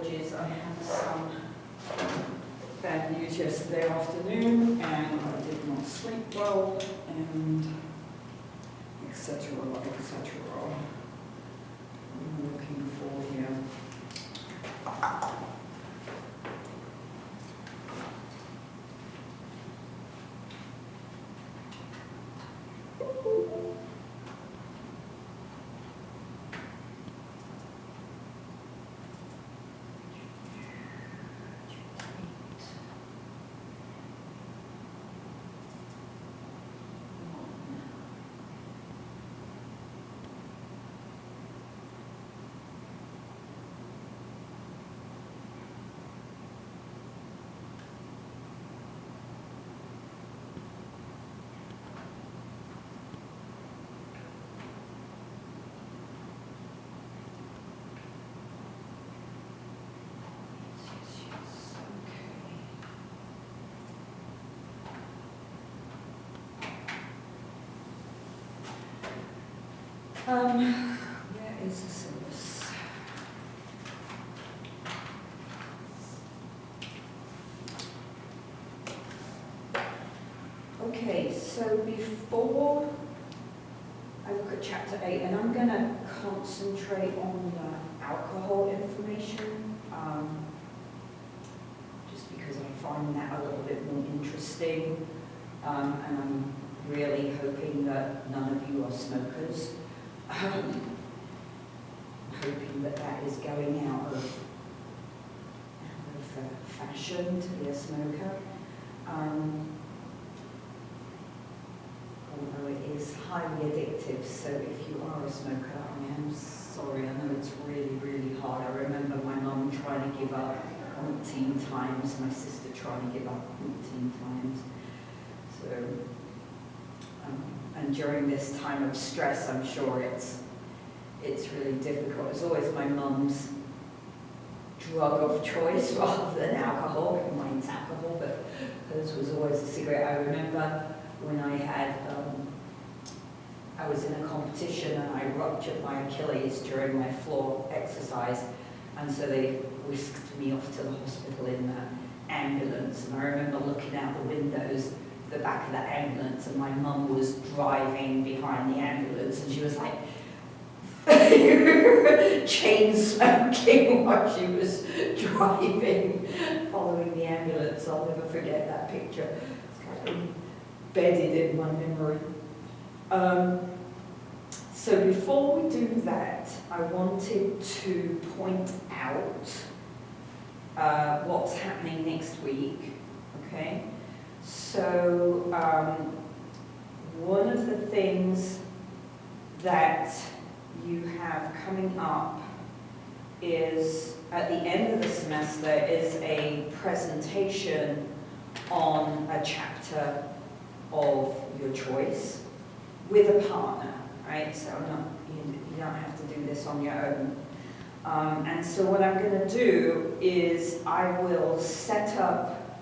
apologies, I had some bad news yesterday afternoon and I did not sleep well and etc. etc. I'm looking for here. Where is the syllabus? Okay, so before I look at chapter 8, and I'm going to concentrate on the alcohol information, just because I find that a little bit more interesting, and I'm really hoping that none of you are smokers. I'm hoping that that is going out of fashion to be a smoker. Although it is highly addictive, so if you are a smoker, I am sorry, I know it's really, really hard. I remember my mum trying to give up umpteen times, my sister trying to give up umpteen times. So, and during this time of stress, I'm sure it's really difficult. It's always my mum's drug of choice rather than alcohol. Mine's alcohol, but hers was always a cigarette. I remember when I was in a competition and I ruptured my Achilles during my floor exercise, and so they whisked me off to the hospital in the ambulance, and I remember looking out the windows, the back of the ambulance, and my mum was driving behind the ambulance, and she was like chain smoking while she was driving, following the ambulance. I'll never forget that picture. It's kind of embedded in my memory. So before we do that, I wanted to point out what's happening next week, okay? So one of the things that you have coming up is, at the end of the semester, is a presentation on a chapter of your choice with a partner, right? So you don't have to do this on your own. And so what I'm going to do is I will set up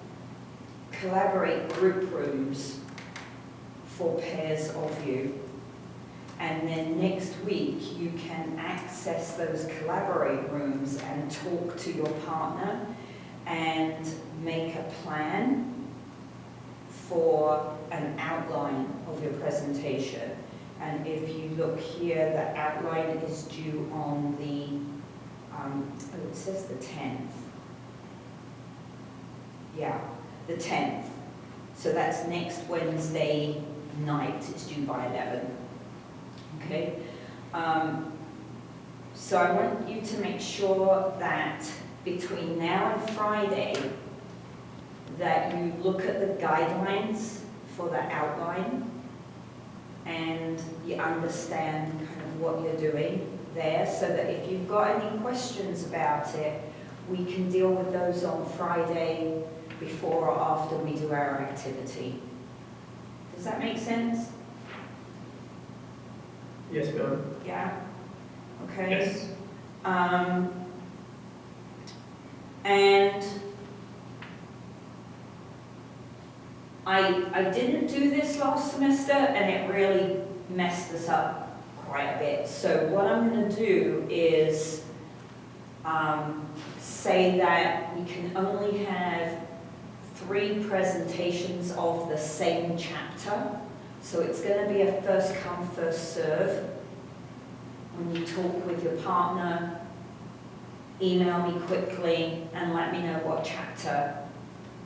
collaborate group rooms for pairs of you. And then next week you can access those collaborate rooms and talk to your partner and make a plan for an outline of your presentation. And if you look here, the outline is due on the, it says the 10th. Yeah, the 10th. So that's next Wednesday night. It's due by 11. Okay? So I want you to make sure that between now and Friday that you look at the guidelines for the outline and you understand kind of what you're doing there, so that if you've got any questions about it, we can deal with those on Friday before or after we do our activity. Does that make sense? Yes, ma'am. Yeah? Okay. Yes. And I didn't do this last semester, and it really messed us up quite a bit. So what I'm going to do is say that we can only have 3 presentations of the same chapter. So it's going to be a first come, first serve. When you talk with your partner, email me quickly and let me know what chapter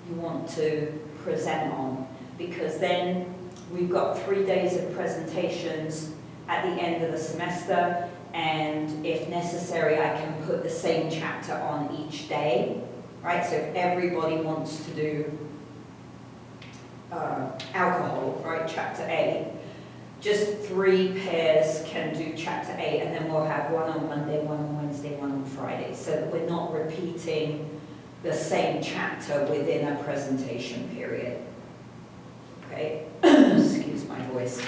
you want to present on. Because then we've got 3 days of presentations at the end of the semester, and if necessary, I can put the same chapter on each day, right? So if everybody wants to do alcohol, right, chapter A, just 3 pairs can do chapter A, and then we'll have one on Monday, one on Wednesday, one on Friday, so that we're not repeating the same chapter within a presentation period. Okay, excuse my voice.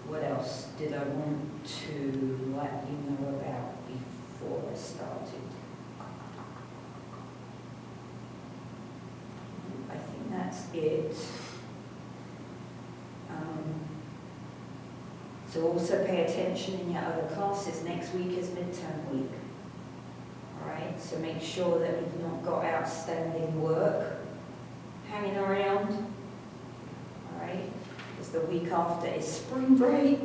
What else did I want to let you know about before I started? I think that's it. So also pay attention in your other classes. Next week is midterm week. All right, so make sure that you've not got outstanding work hanging around. All right, because the week after is spring break.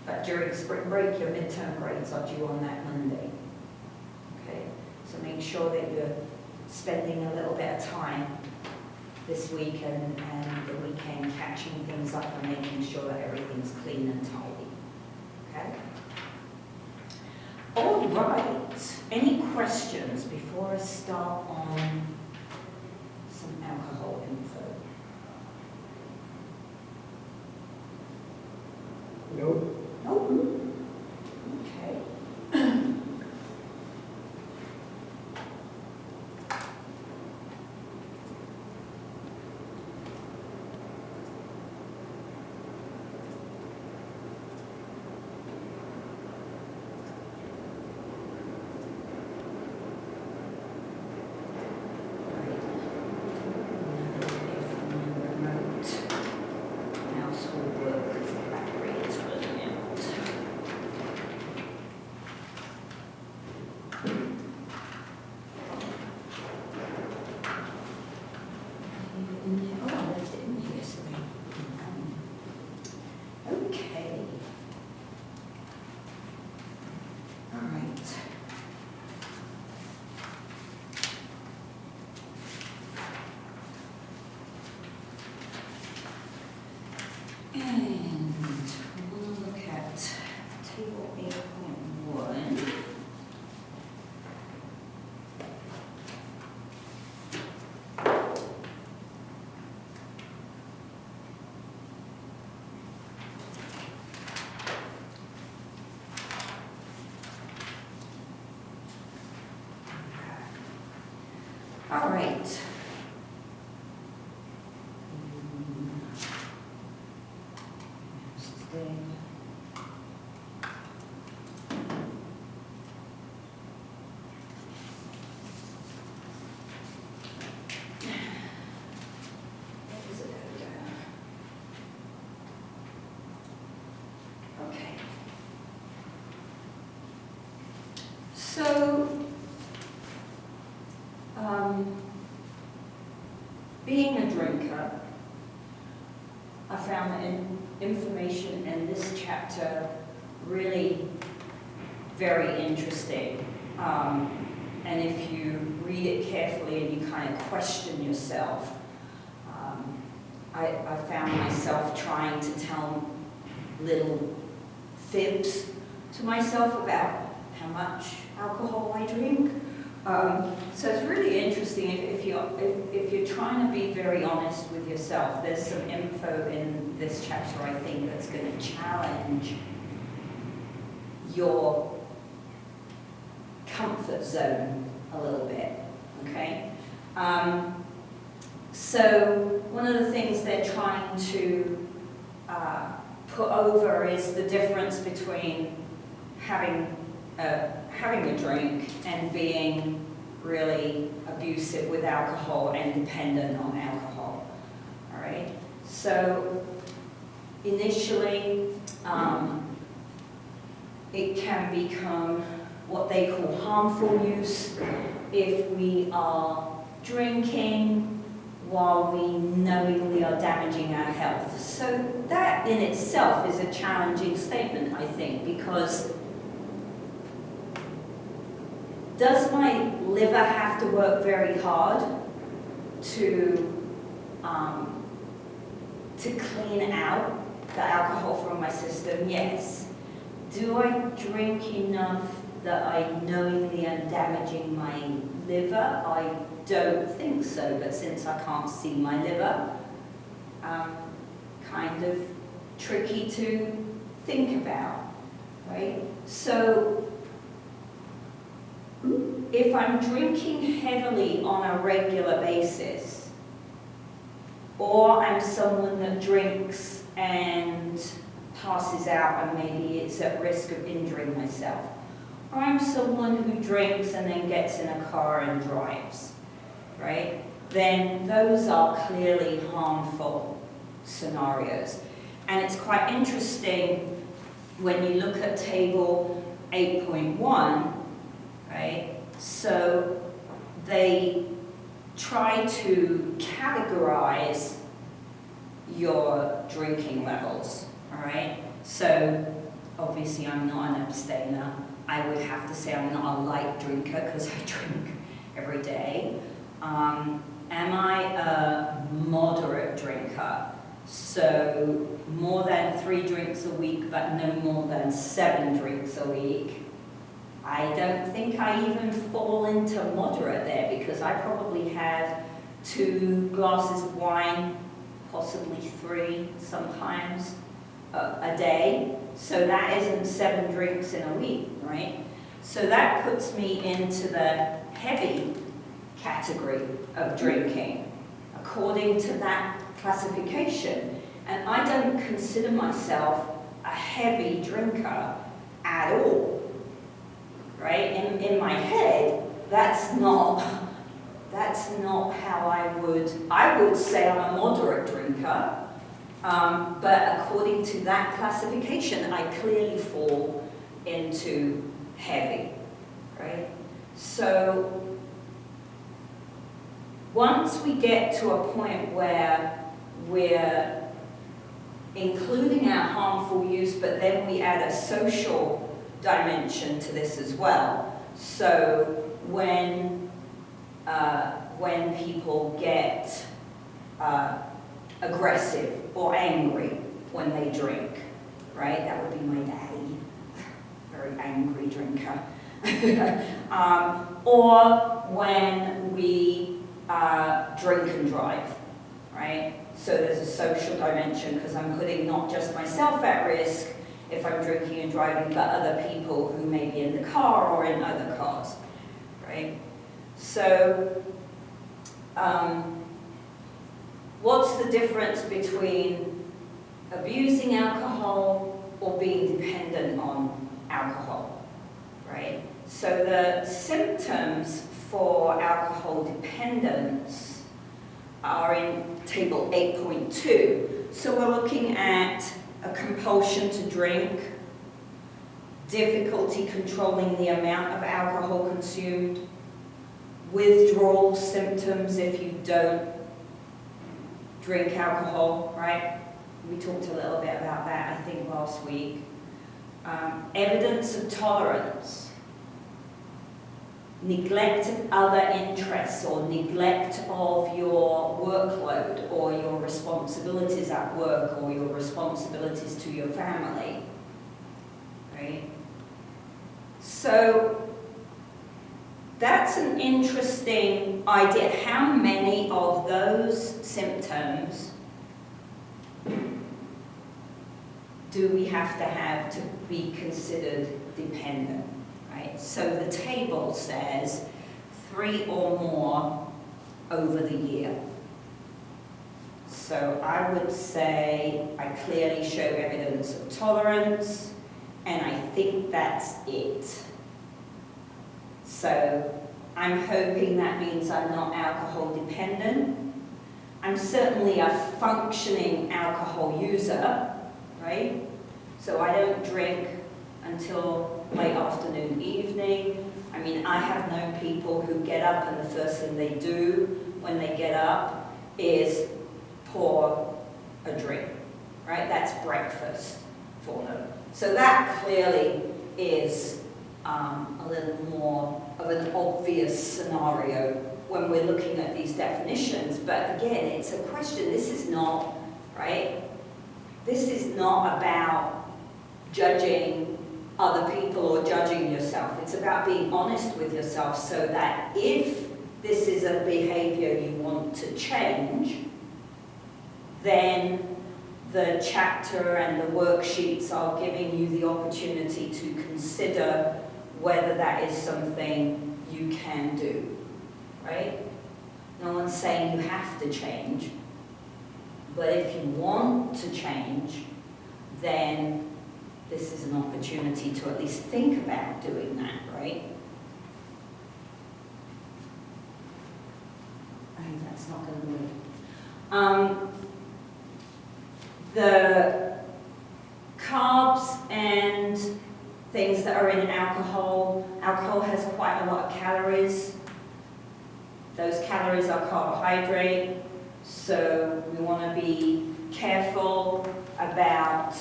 But during spring break, your midterm grades are due on that Monday. Okay, so make sure that you're spending a little bit of time this week and the weekend catching things up and making sure that everything's clean and tidy. Okay? All right. Any questions before I start on some alcohol info? Nope. Nope. Okay. And we'll look at table 8.1. All right. Okay. So, being a drinker, I found that information in this chapter really very interesting. And if you read it carefully and you kind of question yourself, I found myself trying to tell little fibs to myself about how much alcohol I drink. So it's really interesting if you're trying to be very honest with yourself. There's some info in this chapter, I think, that's going to challenge your comfort zone a little bit, okay? So one of the things they're trying to put over is the difference between having a drink and being really abusive with alcohol and dependent on alcohol. All right. So initially, it can become what they call harmful use if we are drinking while we knowingly are damaging our health. So that in itself is a challenging statement, I think, because does my liver have to work very hard to clean out the alcohol from my system? Yes. Do I drink enough that I knowingly am damaging my liver? I don't think so, but since I can't see my liver, kind of tricky to think about, right? So if I'm drinking heavily on a regular basis, or I'm someone that drinks and passes out and maybe it's at risk of injuring myself, or I'm someone who drinks and then gets in a car and drives, right? Then those are clearly harmful scenarios. And it's quite interesting when you look at table 8.1, right? So they try to categorize your drinking levels, all right? So obviously I'm not an abstainer. I would have to say I'm not a light drinker because I drink every day. Am I a moderate drinker? So more than 3 drinks a week, but no more than 7 drinks a week. I don't think I even fall into moderate there because I probably have 2 glasses of wine, possibly 3 sometimes a day. So that isn't 7 drinks in a week, right? So that puts me into the heavy category of drinking, according to that classification. And I don't consider myself a heavy drinker at all, right? In my head, that's not how I would say I'm a moderate drinker. But according to that classification, I clearly fall into heavy, right? So once we get to a point where we're including our harmful use, but then we add a social dimension to this as well. So when people get aggressive or angry when they drink, right? That would be my daddy, very angry drinker. Or when we drink and drive, right? So there's a social dimension because I'm putting not just myself at risk if I'm drinking and driving, but other people who may be in the car or in other cars, right? So what's the difference between abusing alcohol or being dependent on alcohol, right? So the symptoms for alcohol dependence are in table 8.2. So we're looking at a compulsion to drink, difficulty controlling the amount of alcohol consumed, withdrawal symptoms if you don't drink alcohol, right? We talked a little bit about that, I think, last week. Evidence of tolerance, neglect of other interests or neglect of your workload or your responsibilities at work or your responsibilities to your family, right? So that's an interesting idea. How many of those symptoms do we have to be considered dependent, right? So the table says 3 or more over the year. So I would say I clearly show evidence of tolerance, and I think that's it. So I'm hoping that means I'm not alcohol dependent. I'm certainly a functioning alcohol user, right? So I don't drink until late afternoon, evening. I mean, I have known people who get up and the first thing they do when they get up is pour a drink, right? That's breakfast for them. So that clearly is a little more of an obvious scenario when we're looking at these definitions. But again, it's a question. This is not, right? This is not about judging other people or judging yourself. It's about being honest with yourself so that if this is a behavior you want to change, then the chapter and the worksheets are giving you the opportunity to consider whether that is something you can do, right? No one's saying you have to change, but if you want to change, then this is an opportunity to at least think about doing that, right? I think that's not going to work. The carbs and things that are in alcohol has quite a lot of calories. Those calories are carbohydrate, so we want to be careful about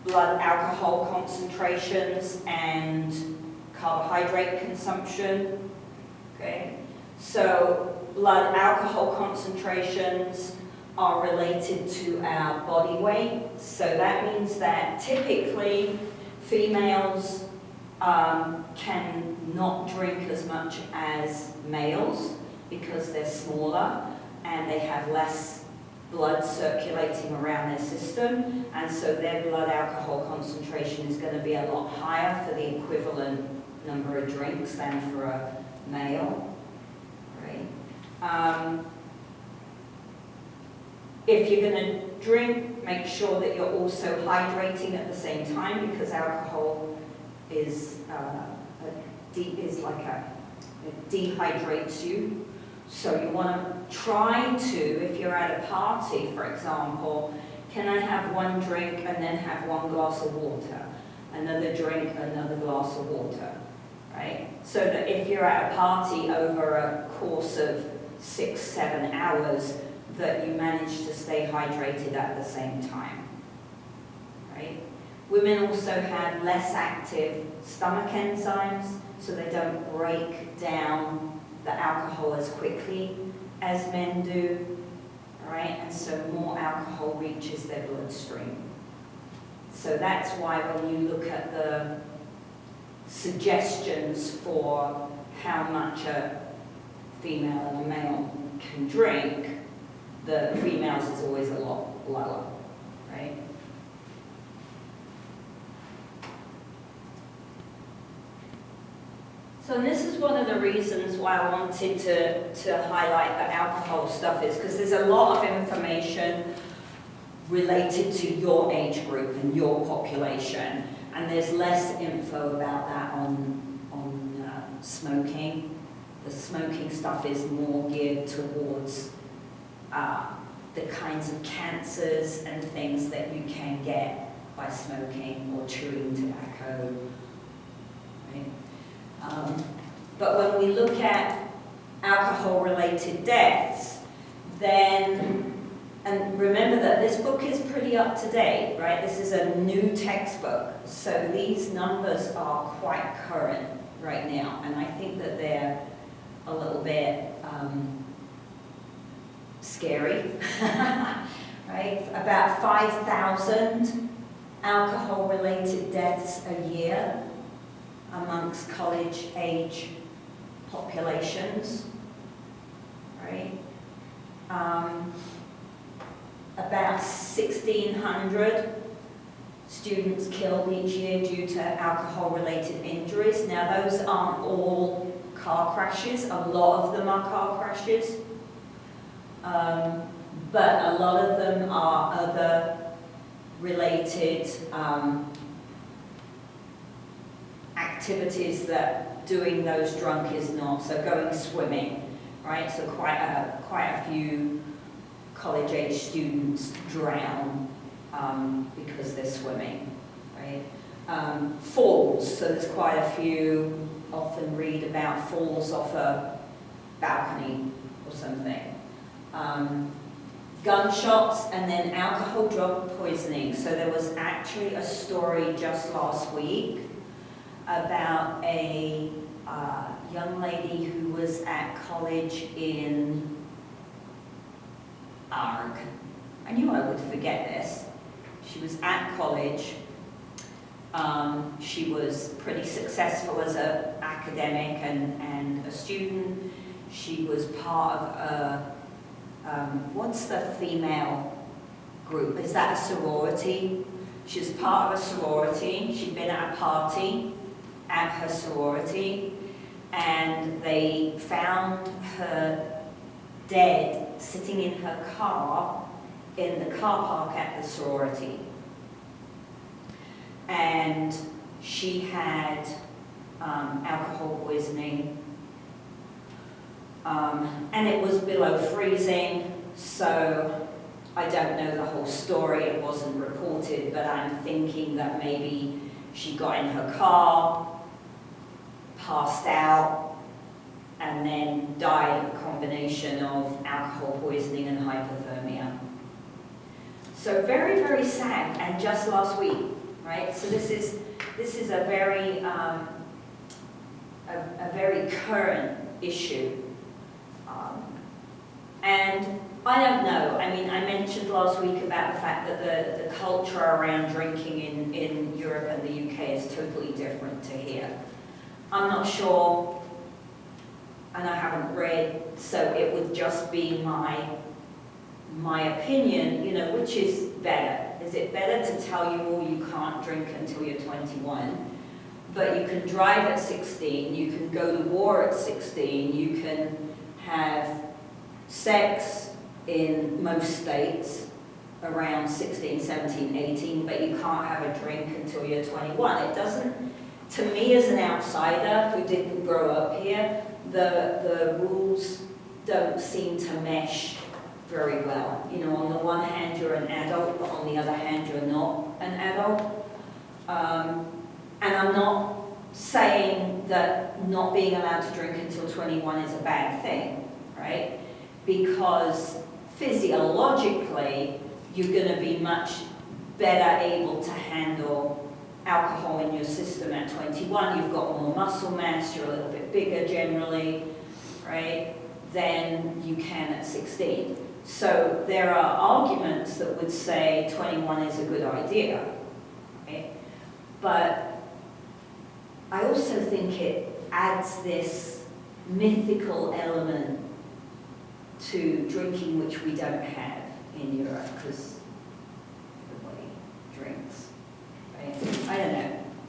blood alcohol concentrations and carbohydrate consumption. Okay, so blood alcohol concentrations are related to our body weight. So that means that typically females can not drink as much as males because they're smaller and they have less blood circulating around their system, and so their blood alcohol concentration is going to be a lot higher for the equivalent number of drinks than for a male, right? If you're going to drink, make sure that you're also hydrating at the same time, because alcohol is it dehydrates you. So you want to try to, if you're at a party, for example, can I have one drink and then have one glass of water? Another drink, another glass of water, right? So that if you're at a party over a course of 6-7 hours, that you manage to stay hydrated at the same time, right? Women also have less active stomach enzymes, so they don't break down the alcohol as quickly as men do, all right? And so more alcohol reaches their bloodstream. So that's why when you look at the suggestions for how much a female and a male can drink, the females is always a lot lower, right? So this is one of the reasons why I wanted to highlight the alcohol stuff, is because there's a lot of information related to your age group and your population, and there's less info about that on smoking. The smoking stuff is more geared towards the kinds of cancers and things that you can get by smoking or chewing tobacco. Right? But when we look at alcohol-related deaths, then, and remember that this book is pretty up to date, right? This is a new textbook, so these numbers are quite current right now, and I think that they're a little bit scary, right? About 5,000 alcohol-related deaths a year amongst college-age populations, right? About 1,600 students killed each year due to alcohol-related injuries. Now, those aren't all car crashes. A lot of them are car crashes. But a lot of them are other related activities that doing those drunk is not. So going swimming, right? So quite a few college-age students drown because they're swimming. right? Falls, so there's quite a few, often read about falls off a balcony or something. Gunshots, and then alcohol drug poisoning. So there was actually a story just last week about a young lady who was at college in Arg. I knew I would forget this. She was at college. She was pretty successful as an academic and a student. She was part of a, what's the female group? Is that a sorority? She was part of a sorority. She'd been at a party at her sorority, and they found her dead sitting in her car in the car park at the sorority. And she had alcohol poisoning, and it was below freezing, so I don't know the whole story, it wasn't reported, but I'm thinking that maybe she got in her car, passed out, and then died of a combination of alcohol poisoning and hypothermia. So very, very sad, and just last week, right? So this is a very current issue, and I don't know. I mean, I mentioned last week about the fact that the culture around drinking in Europe and the UK is totally different to here. I'm not sure, and I haven't read, so it would just be my opinion, you know, which is better? Is it better to tell you, oh, you can't drink until you're 21, but you can drive at 16, you can go to war at 16, you can have sex in most states around 16, 17, 18, but you can't have a drink until you're 21. It doesn't, to me as an outsider who didn't grow up here, the rules don't seem to mesh very well. You know, on the one hand you're an adult, but on the other hand you're not an adult. And I'm not saying that not being allowed to drink until 21 is a bad thing, right? Because physiologically you're going to be much better able to handle alcohol in your system at 21. You've got more muscle mass, you're a little bit bigger generally, right, than you can at 16. So there are arguments that would say 21 is a good idea, right? But I also think it adds this mythical element to drinking which we don't have in Europe because everybody drinks, right?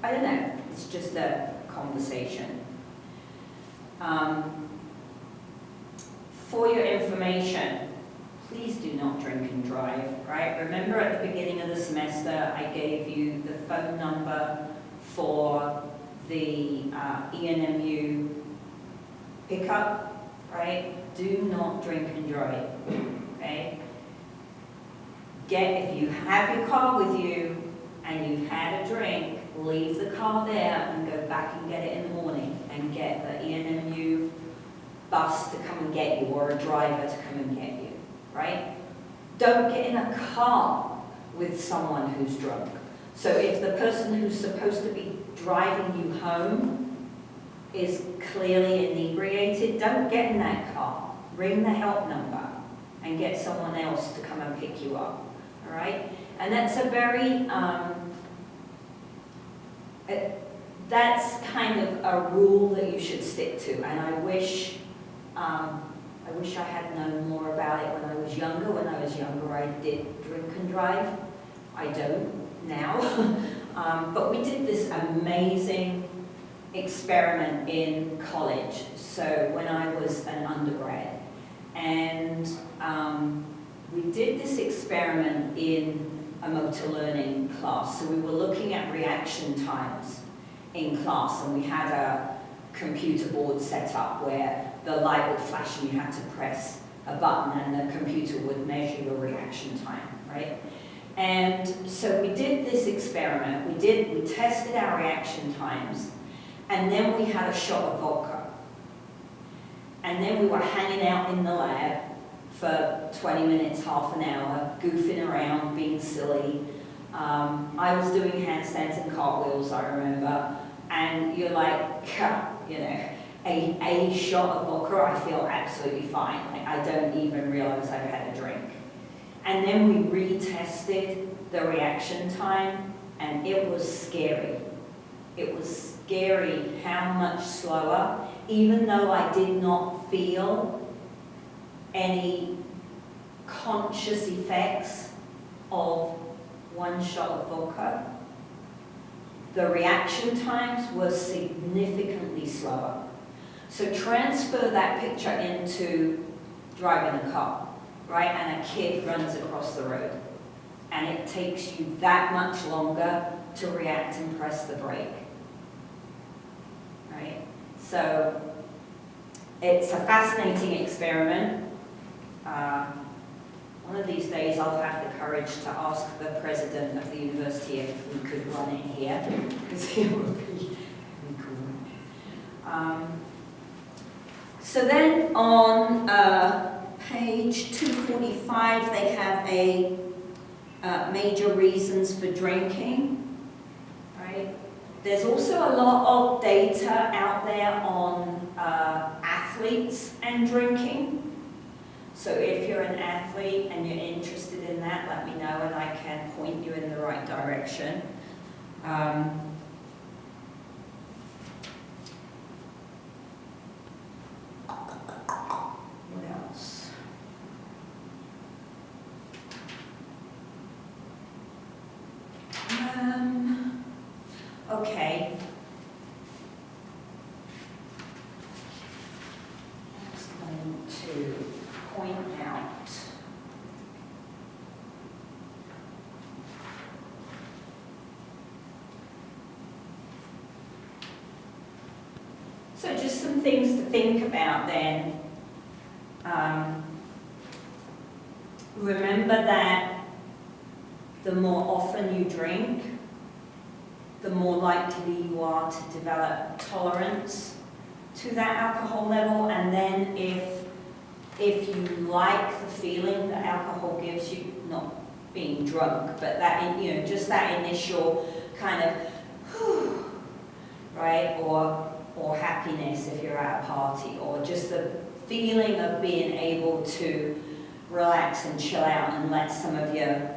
I don't know. It's just a conversation. For your information, please do not drink and drive, right? Remember at the beginning of the semester, I gave you the phone number for the ENMU pickup, right? Do not drink and drive, okay? If you have your car with you and you've had a drink, leave the car there and go back and get it in the morning and get the ENMU bus to come and get you or a driver to come and get you, right? Don't get in a car with someone who's drunk. So if the person who's supposed to be driving you home is clearly inebriated, don't get in that car. Ring the help number and get someone else to come and pick you up, all right? And that's a very, that's kind of a rule that you should stick to, and I wish I had known more about it when I was younger. When I was younger, I did drink and drive. I don't now. But we did this amazing experiment in college, so when I was an undergrad. And we did this experiment in a motor learning class. So we were looking at reaction times in class, and we had a computer board set up where the light would flash and you had to press a button and the computer would measure your reaction time, right? And so we did this experiment. We tested our reaction times, and then we had a shot of vodka. And then we were hanging out in the lab for 20 minutes, half an hour, goofing around, being silly. I was doing handstands and cartwheels, I remember. And you're like, you know, a shot of vodka, I feel absolutely fine. Like, I don't even realize I've had a drink. And then we retested the reaction time, and it was scary. It was scary how much slower, even though I did not feel any conscious effects of one shot of vodka, the reaction times were significantly slower. So transfer that picture into driving a car, right? And a kid runs across the road. And it takes you that much longer to react and press the brake, right? So it's a fascinating experiment. One of these days I'll have the courage to ask the president of the university if we could run it here, because it would be really cool. So then on page 245, they have a major reasons for drinking, right? There's also a lot of data out there on athletes and drinking. So if you're an athlete and you're interested in that, let me know and I can point you in the right direction. What else? Okay. Next one to point out. So just some things to think about then. Remember that the more often you drink, the more likely you are to develop tolerance to that alcohol level, and then if you like the feeling that alcohol gives you, not being drunk, but that, you know, just that initial kind of, whew, right, or happiness if you're at a party, or just the feeling of being able to relax and chill out and let some of your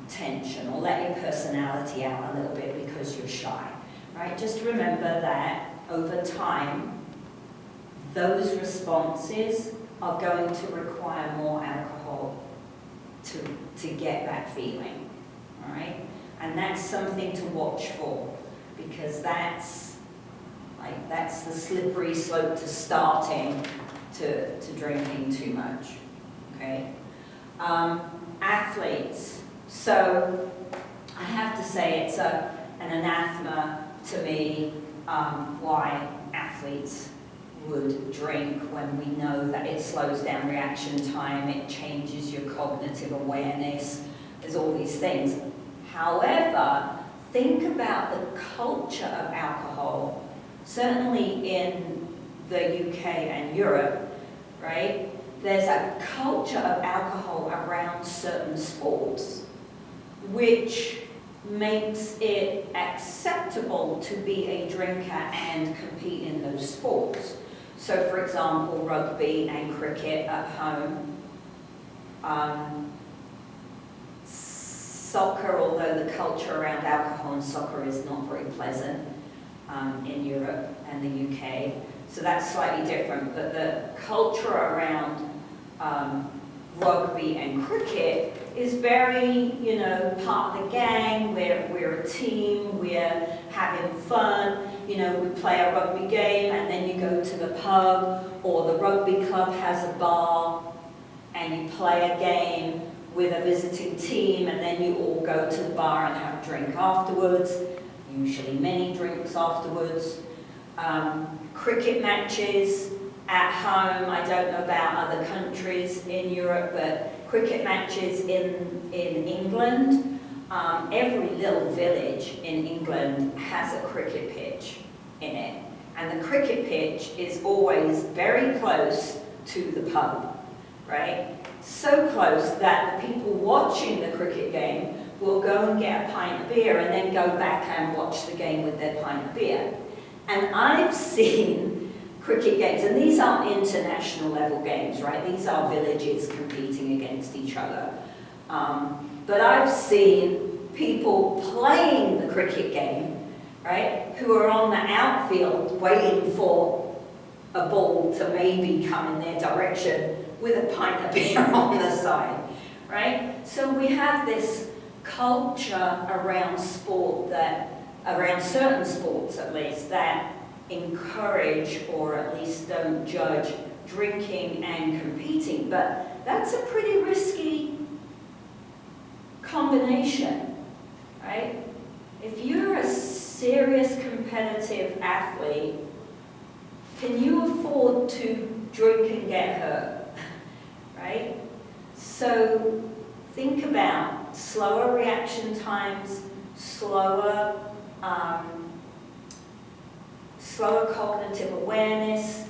tension or let your personality out a little bit because you're shy, right? Just remember that over time, those responses are going to require more alcohol to get that feeling, all right? And that's something to watch for, because that's the slippery slope to starting to drinking too much, okay? Athletes. So I have to say it's an anathema to me why athletes would drink when we know that it slows down reaction time, it changes your cognitive awareness, there's all these things. However, think about the culture of alcohol, certainly in the UK and Europe, right? There's a culture of alcohol around certain sports, which makes it acceptable to be a drinker and compete in those sports. So for example, rugby and cricket at home. Soccer, although the culture around alcohol and soccer is not very pleasant in Europe and the UK, so that's slightly different, but the culture around rugby and cricket is very, you know, part of the gang, we're a team, we're having fun, you know, we play a rugby game and then you go to the pub, or the rugby club has a bar and you play a game with a visiting team, and then you all go to the bar and have a drink afterwards, usually many drinks afterwards. Cricket matches at home. I don't know about other countries in Europe, but cricket matches in England, every little village in England has a cricket pitch in it. And the cricket pitch is always very close to the pub, right? So close that the people watching the cricket game will go and get a pint of beer and then go back and watch the game with their pint of beer. And I've seen cricket games, and these aren't international level games, right? These are villages competing against each other. But I've seen people playing the cricket game, right, who are on the outfield waiting for a ball to maybe come in their direction with a pint of beer on the side, right? So we have this culture around sport around certain sports at least, that encourage or at least don't judge drinking and competing, but that's a pretty risky combination, right? If you're a serious competitive athlete, can you afford to drink and get hurt, right? So think about slower reaction times, slower cognitive awareness,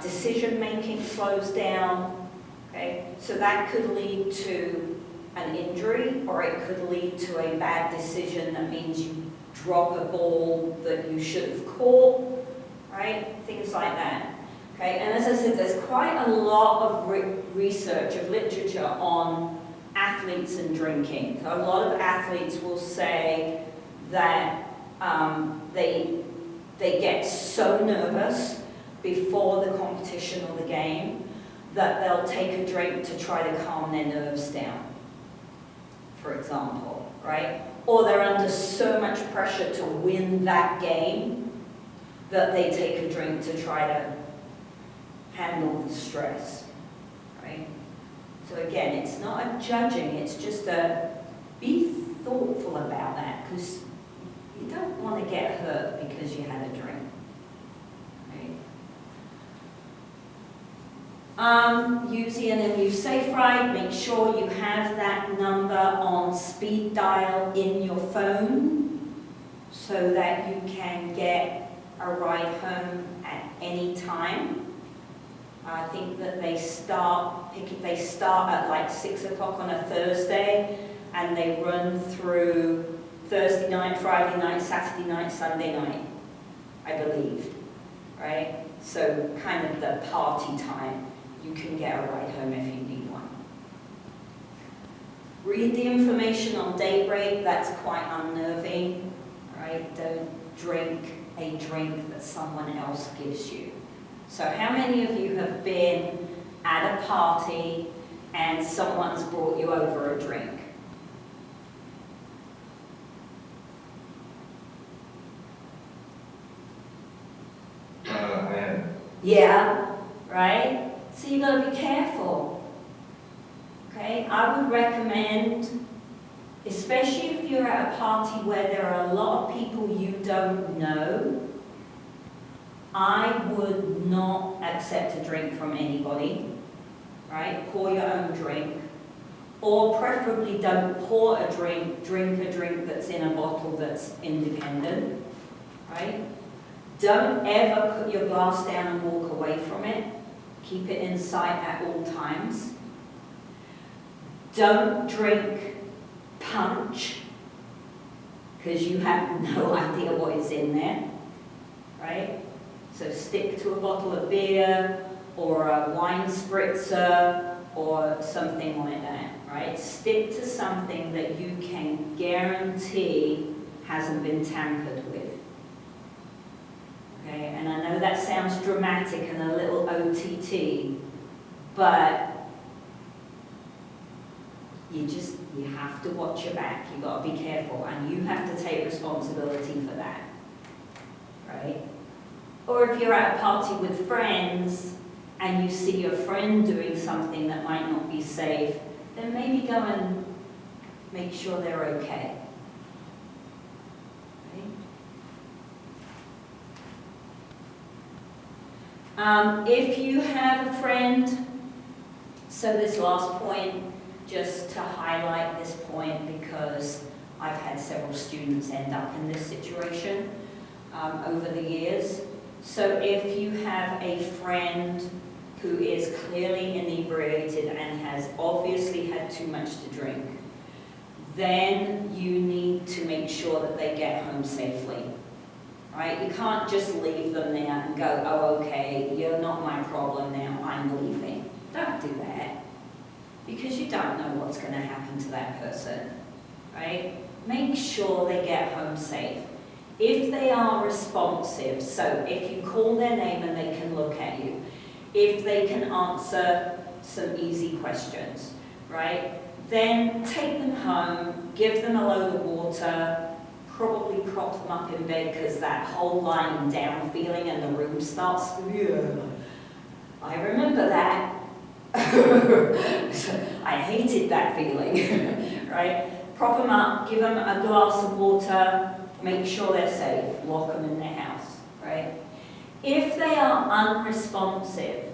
decision making slows down, okay? So that could lead to an injury, or it could lead to a bad decision that means you drop a ball that you should have caught, right? Things like that. Okay, and as I said, there's quite a lot of research, of literature on athletes and drinking. So a lot of athletes will say that they get so nervous before the competition or the game that they'll take a drink to try to calm their nerves down, for example, right? Or they're under so much pressure to win that game that they take a drink to try to handle the stress, right? So again, it's not a judging, it's just a be thoughtful about that, because you don't want to get hurt because you had a drink, right? Use the NMU Safe Ride. Make sure you have that number on speed dial in your phone so that you can get a ride home at any time. I think that they start at like 6 o'clock on a Thursday, and they run through Thursday night, Friday night, Saturday night, Sunday night, I believe, right? So kind of the party time. You can get a ride home if you need one. Read the information on daybreak. That's quite unnerving, right? Don't drink a drink that someone else gives you. So how many of you have been at a party and someone's brought you over a drink? I am. Yeah, right? So you've got to be careful. Okay, I would recommend, especially if you're at a party where there are a lot of people you don't know, I would not accept a drink from anybody, right? Pour your own drink. Or preferably don't pour a drink a drink that's in a bottle that's independent, right? Don't ever put your glass down and walk away from it. Keep it in sight at all times. Don't drink punch, because you have no idea what is in there, right? So stick to a bottle of beer or a wine spritzer or something like that, right? Stick to something that you can guarantee hasn't been tampered with. Okay, and I know that sounds dramatic and a little OTT, but you have to watch your back. You've got to be careful, and you have to take responsibility for that, right? Or if you're at a party with friends and you see your friend doing something that might not be safe, then maybe go and make sure they're okay. If you have a friend, so this last point, just to highlight this point because I've had several students end up in this situation over the years. So if you have a friend who is clearly inebriated and has obviously had too much to drink, then you need to make sure that they get home safely. Right? You can't just leave them there and go, oh, okay, you're not my problem now, I'm leaving. Don't do that, because you don't know what's going to happen to that person, right? Make sure they get home safe. If they are responsive, so if you call their name and they can look at you, if they can answer some easy questions, right? Then take them home, give them a load of water, probably prop them up in bed because that whole lying down feeling and the room starts, I remember that. I hated that feeling, right? Prop them up, give them a glass of water, make sure they're safe, lock them in their house, right? If they are unresponsive,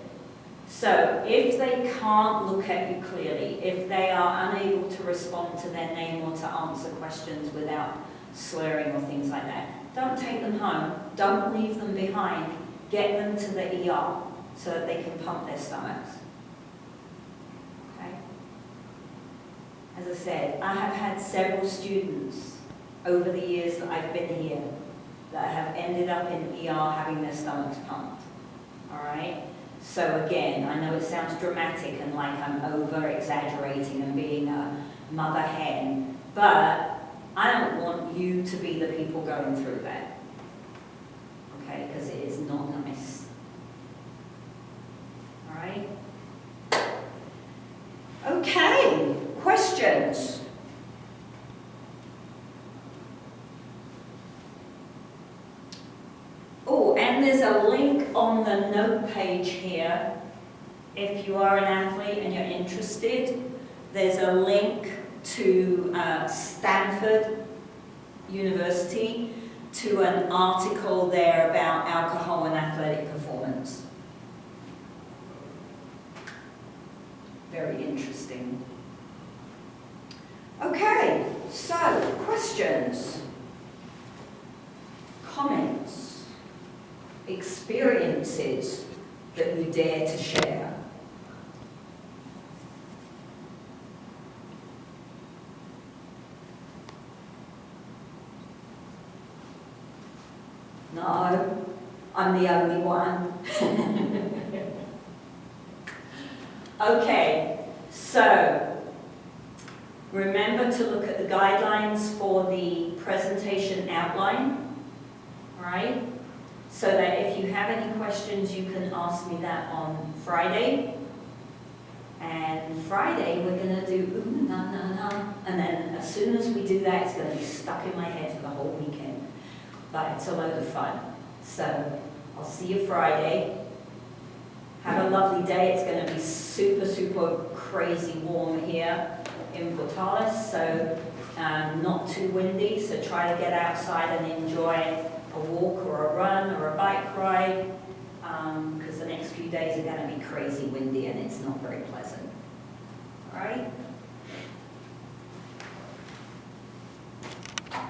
so if they can't look at you clearly, if they are unable to respond to their name or to answer questions without slurring or things like that, don't take them home, don't leave them behind, get them to the ER so that they can pump their stomachs. Okay? As I said, I have had several students over the years that I've been here that have ended up in ER having their stomachs pumped. All right? So again, I know it sounds dramatic and like I'm over-exaggerating and being a mother hen, but I don't want you to be the people going through that, okay? Because it is not nice. All right? Okay, questions? Oh, and there's a link on the note page here. If you are an athlete and you're interested, there's a link to Stanford University to an article there about alcohol and athletic performance. Very interesting. Okay, so questions, comments, experiences that you dare to share. No, I'm the only one. Okay, so remember to look at the guidelines for the presentation outline, right? So that if you have any questions, you can ask me that on Friday. And Friday, we're going to do ooh, na, na, na. And then as soon as we do that, it's going to be stuck in my head for the whole weekend. But it's a load of fun. So I'll see you Friday. Have a lovely day. It's going to be super, super crazy warm here in Portales. So not too windy. So try to get outside and enjoy a walk or a run or a bike ride. Because the next few days are going to be crazy windy and it's not very pleasant. All right?